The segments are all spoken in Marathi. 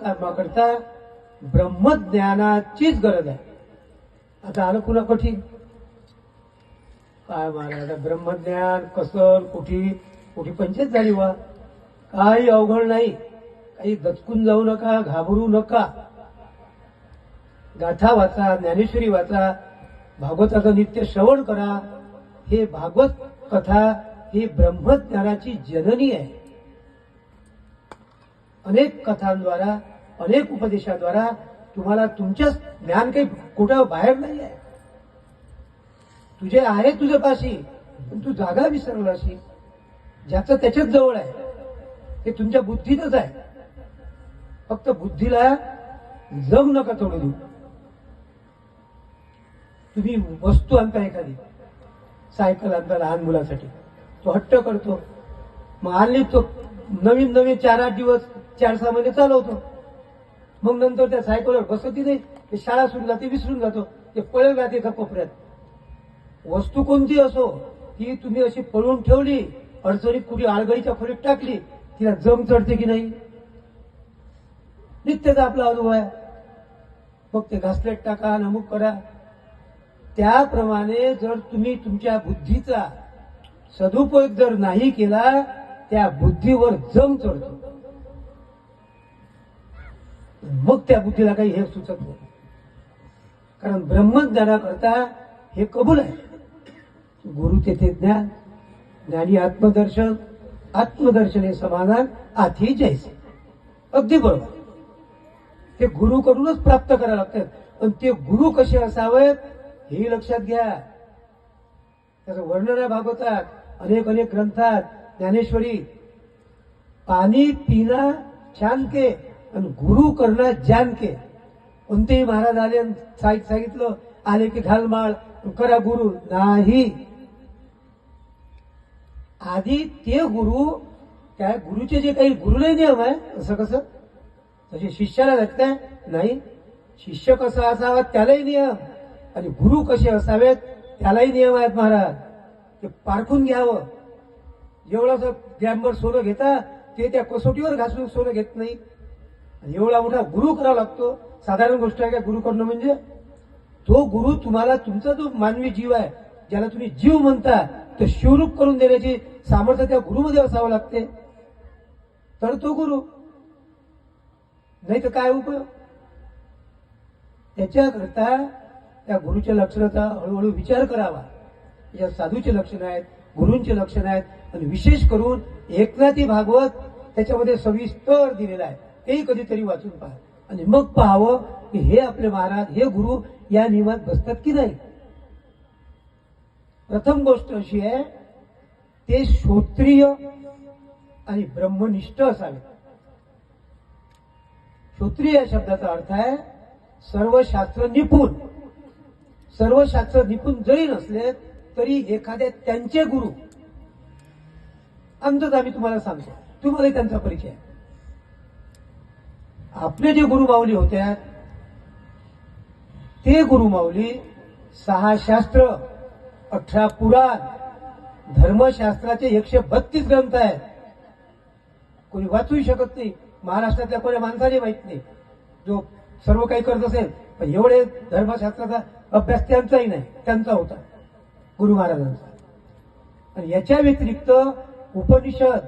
कर्माकरता ब्रह्मज्ञानाचीच गरज आहे. आता आलं पुन्हा कठीण काय महाराज, ब्रह्मज्ञान कसं कुठे कुठे पंचायत झाली वा. काही अवघड नाही, काही दचकून जाऊ नका, घाबरू नका. गाथा वाचा, ज्ञानेश्वरी वाचा, भागवताचं नित्य श्रवण करा. हे भागवत कथा ही ब्रह्मज्ञानाची जननी आहे. अनेक कथांद्वारा, अनेक उपदेशाद्वारा तुम्हाला तुमच्या ज्ञान काही कुठं बाहेर नाही आहे. तुझे आहे तुझ्यापाशी, पण तू जागा विसरलाशी. ज्याचं त्याच्याच जवळ आहे, ते तुमच्या बुद्धीतच आहे. फक्त बुद्धीला जग नका तोडू देऊ. तुम्ही वस्तू आणता, एखादी सायकल आणता लहान मुलासाठी, तो हट्ट करतो. मग आणली तो नवीन नवीन 4-8 दिवस 4-6 महिने चालवतो. मग नंतर त्या सायकलवर बसती नाही, ते शाळा सुरू जाते, विसरून जातो, ते पळेल राहते एका कोपऱ्यात. वस्तू कोणती असो, ती तुम्ही अशी पळवून ठेवली, अडचणीत कुठे आळगडीच्या खोलीत टाकली, तिला जम चढते की नाही. नित्यचा आपला अनुभव आहे. मग ते घासलेट टाका, नमूक करा. त्याप्रमाणे जर तुम्ही तुमच्या बुद्धीचा सदुपयोग जर नाही केला, त्या बुद्धीवर जम चढतो. मग त्या बुद्धीला काही हे सुचत नाही. कारण ब्रह्मज्ञानाकरता हे कबूल आहे. गुरु तेथे ज्ञान, ज्ञानी आत्मदर्शन, आत्मदर्शने समाधान आधी जैसे. अगदी बरोबर. ते गुरुकडूनच प्राप्त करायला लागतात. पण ते गुरु कसे असावेत हे लक्षात घ्या. त्याचं वर्णन आहे भागवतात, अनेक अनेक ग्रंथात, ज्ञानेश्वरी. पाणी पिना छान के आणि गुरु करना जान के. कोणतेही महाराज आले सांगितलं, आले की घाल माळ करा गुरु नाही. आधी ते गुरु, त्या गुरुचे जे काही गुरुले नियम आहे, असं कसं तसे शिष्याला लागतंय नाही. शिष्य कसा असावा त्यालाही नियम, आणि गुरु कसे असावेत त्यालाही नियम आहेत महाराज. ते पारखून घ्यावं. एवढंसं ग्रॅमभर सोनं घेता, ते त्या कसोटीवर घासून सोनं घेत नाही. एवढा मोठा गुरु करावा लागतो. साधारण गोष्ट आहे का गुरु करणं म्हणजे? तो गुरु तुम्हाला, तुमचा जो मानवी जीव आहे, ज्याला तुम्ही जीव म्हणता, तो शिवरूप करून देण्याची सामर्थ्य त्या गुरुमध्ये असावं लागते. तर तो गुरु, नाही तर काय उपयोग. त्याच्याकरता त्या गुरुच्या लक्षणाचा हळूहळू विचार करावा. या साधूचे लक्षण आहेत, गुरूंचे लक्षण आहेत, आणि विशेष करून एकनाथी भागवत त्याच्यामध्ये सविस्तर दिलेला आहे. तेही कधीतरी वाचून पहा, आणि मग पाहावं की हे आपले महाराज, हे गुरु या नियमात बसतात की नाही. प्रथम गोष्ट अशी आहे, ते श्रोत्रिय आणि ब्रह्मनिष्ठ असावे. श्रोत्रिय या शब्दाचा अर्थ आहे सर्व शास्त्र निपुण. सर्व शास्त्र निपुण जरी नसले तरी एखाद्या त्यांचे गुरु, आमचंच आम्ही तुम्हाला सांगतो, तुम्हाला त्यांचा परिचय आहे. आपले जे गुरु माऊली होत्या, ते गुरु माऊली 6 शास्त्र, 18 पुराण, धर्मशास्त्राचे 132 ग्रंथ आहेत. कोणी वाचूही शकत नाही. महाराष्ट्रातल्या कोण्या माणसाने माहित नाही, जो सर्व काही करत असेल. पण एवढे धर्मशास्त्राचा अभ्यास त्यांचाही नाही, त्यांचा होता, गुरु महाराजांचा. आणि याच्या व्यतिरिक्त उपनिषद,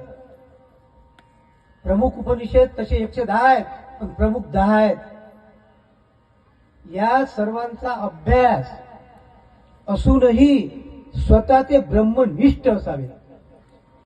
प्रमुख उपनिषद तसे 110 आहेत, पण प्रमुख 10 आहेत. या सर्वांचा अभ्यास असूनही स्वतः ते ब्रह्मनिष्ठ असावे.